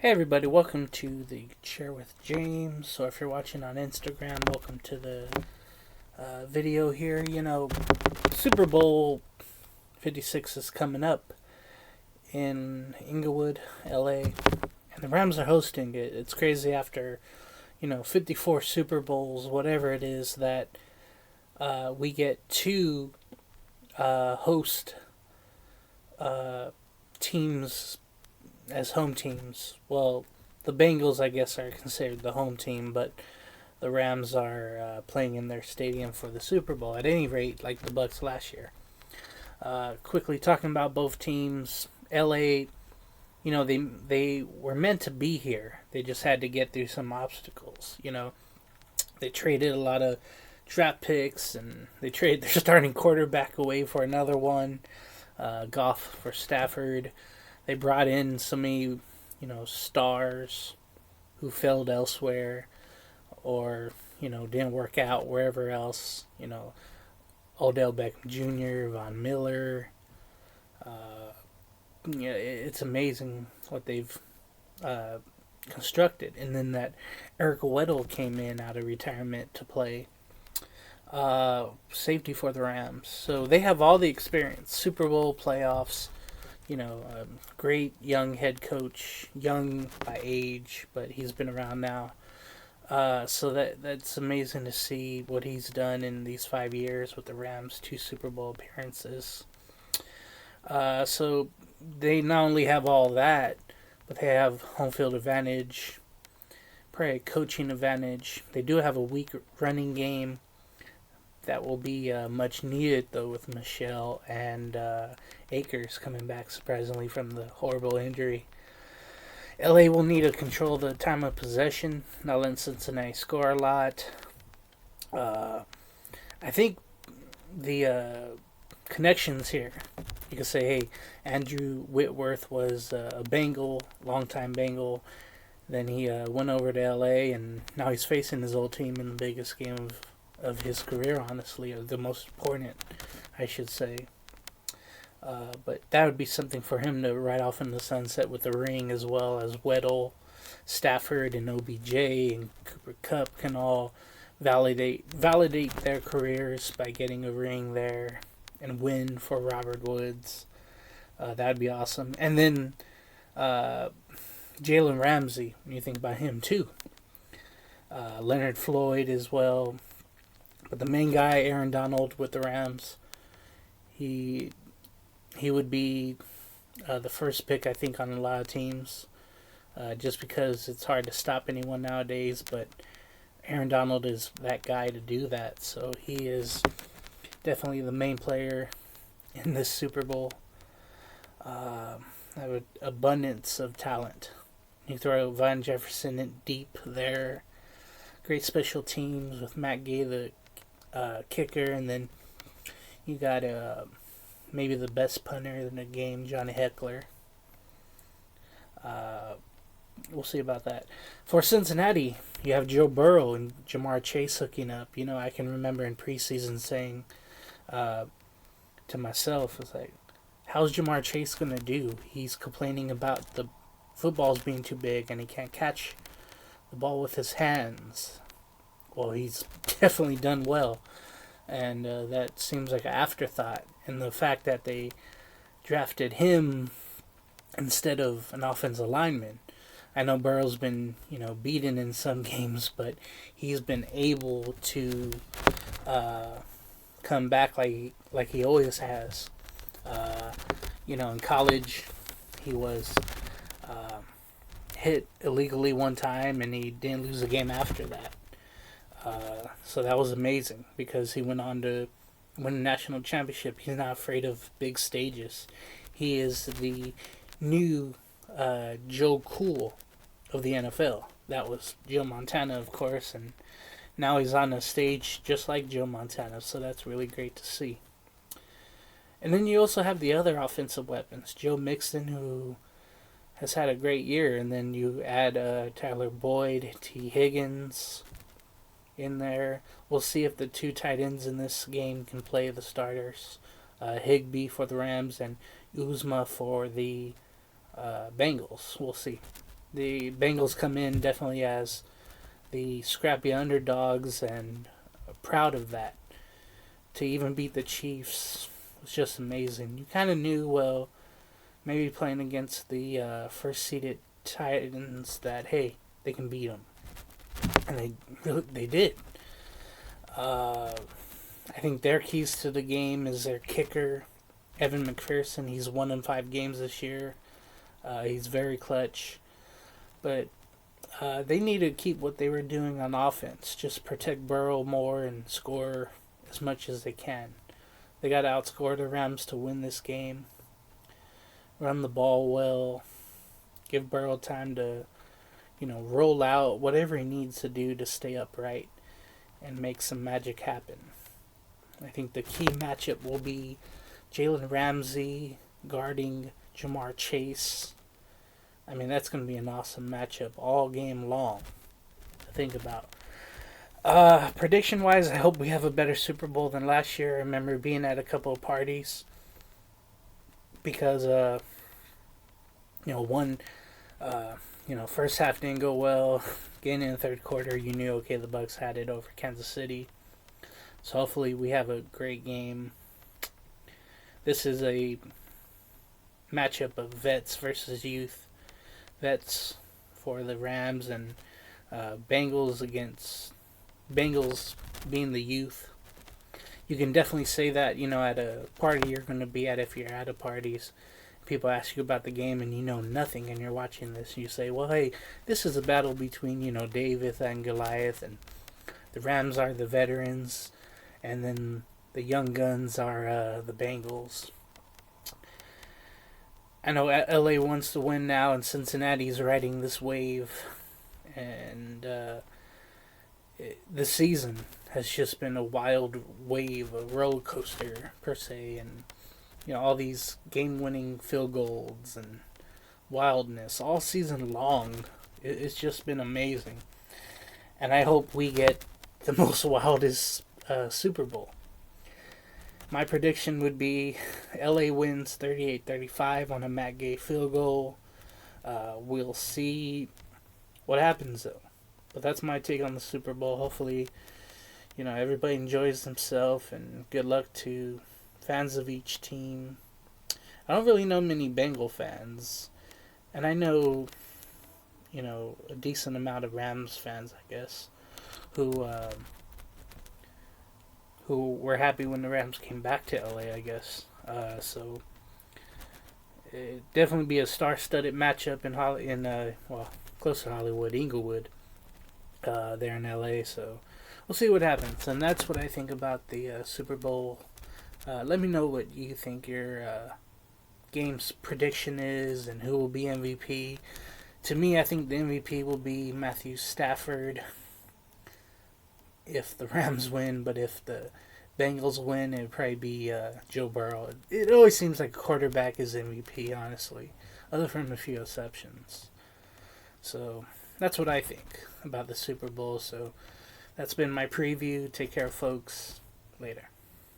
Hey everybody, welcome to the Chair with James. So if you're watching on Instagram, welcome to the video here. Super Bowl 56 is coming up in Inglewood, LA, and the Rams are hosting it. It's crazy after, 54 Super Bowls, whatever it is, that we get to host teams as home teams. Well, the Bengals, I guess, are considered the home team, but the Rams are playing in their stadium for the Super Bowl. At any rate, like the Bucks last year. Quickly talking about both teams, LA, they were meant to be here. They just had to get through some obstacles. They traded a lot of draft picks, and they traded their starting quarterback away for another one. Goff for Stafford. They brought in so many, stars who failed elsewhere or, didn't work out wherever else. Odell Beckham Jr., Von Miller. It's amazing what they've constructed. And then that Eric Weddle came in out of retirement to play safety for the Rams. So they have all the experience. Super Bowl, playoffs. Great young head coach, young by age, but he's been around now. So that's amazing to see what he's done in these 5 years with the Rams, 2 Super Bowl appearances. So they not only have all that, but they have home field advantage, probably coaching advantage. They do have a weak running game. That will be much needed, though, with Michelle and Akers coming back surprisingly from the horrible injury. LA will need to control the time of possession, not letting Cincinnati score a lot. I think the connections here, you can say, hey, Andrew Whitworth was a Bengal, longtime Bengal. Then he went over to LA, and now he's facing his old team in the biggest game of his career, honestly, or the most important, I should say. But that would be something for him to ride off in the sunset with the ring, as well as Weddle, Stafford, and OBJ and Cooper Kupp can all validate their careers by getting a ring there and win for Robert Woods. That would be awesome. And then Jalen Ramsey, when you think about him too. Leonard Floyd as well. But the main guy, Aaron Donald with the Rams, he would be the first pick, I think, on a lot of teams, just because it's hard to stop anyone nowadays. But Aaron Donald is that guy to do that. So he is definitely the main player in this Super Bowl. Have an abundance of talent. You throw Van Jefferson in deep there. Great special teams with Matt Gay, the kicker, and then you got maybe the best punter in the game, Johnny Heckler. We'll see about that. For Cincinnati, you have Joe Burrow and Jamar Chase hooking up. I can remember in preseason saying to myself, it's like, how's Jamar Chase going to do? He's complaining about the footballs being too big and he can't catch the ball with his hands. Well, he's definitely done well, and that seems like an afterthought. And the fact that they drafted him instead of an offensive lineman. I know Burrow's been, beaten in some games, but he's been able to come back like he always has. In college, he was hit illegally one time, and he didn't lose a game after that. So that was amazing because he went on to win a national championship. He's not afraid of big stages. He is the new Joe Cool of the NFL. That was Joe Montana, of course, and now he's on a stage just like Joe Montana, so that's really great to see. And then you also have the other offensive weapons. Joe Mixon, who has had a great year, and then you add Tyler Boyd, T. Higgins in there. We'll see if the 2 tight ends in this game can play the starters. Higbee for the Rams and Uzma for the Bengals. We'll see. The Bengals come in definitely as the scrappy underdogs and proud of that. To even beat the Chiefs was just amazing. You kind of knew, well, maybe playing against the first seeded Titans that, hey, they can beat them. And they did. I think their keys to the game is their kicker, Evan McPherson. He's 1 in 5 games this year. He's very clutch. But they need to keep what they were doing on offense. Just protect Burrow more and score as much as they can. They got to outscore the Rams to win this game. Run the ball well. Give Burrow time to, roll out whatever he needs to do to stay upright and make some magic happen. I think the key matchup will be Jalen Ramsey guarding Jamar Chase. I mean, that's going to be an awesome matchup all game long to think about. Prediction-wise, I hope we have a better Super Bowl than last year. I remember being at a couple of parties because, first half didn't go well. Getting in the third quarter, you knew, okay, the Bucs had it over Kansas City. So hopefully we have a great game. This is a matchup of vets versus youth. Vets for the Rams and Bengals against Bengals being the youth. You can definitely say that, at a party you're going to be at if you're at a parties. People ask you about the game and you know nothing and you're watching this. You say, well, hey, this is a battle between, David and Goliath, and the Rams are the veterans, and then the young guns are the Bengals. I know LA wants to win now, and Cincinnati's riding this wave, and the season has just been a wild wave, a roller coaster per se, and all these game-winning field goals and wildness all season long. It's just been amazing, and I hope we get the most wildest Super Bowl. My prediction would be LA wins 38-35 on a Matt Gay field goal. We'll see what happens, though. But that's my take on the Super Bowl. Hopefully, everybody enjoys themselves, and good luck to fans of each team. I don't really know many Bengal fans, and I know, a decent amount of Rams fans, I guess, who were happy when the Rams came back to LA, I guess. So it definitely be a star-studded matchup in close to Hollywood, Inglewood, there in LA. So we'll see what happens, and that's what I think about the Super Bowl. Let me know what you think your game's prediction is and who will be MVP. To me, I think the MVP will be Matthew Stafford if the Rams win, but if the Bengals win, it would probably be Joe Burrow. It always seems like a quarterback is MVP, honestly, other from a few exceptions. So that's what I think about the Super Bowl. So that's been my preview. Take care, folks. Later.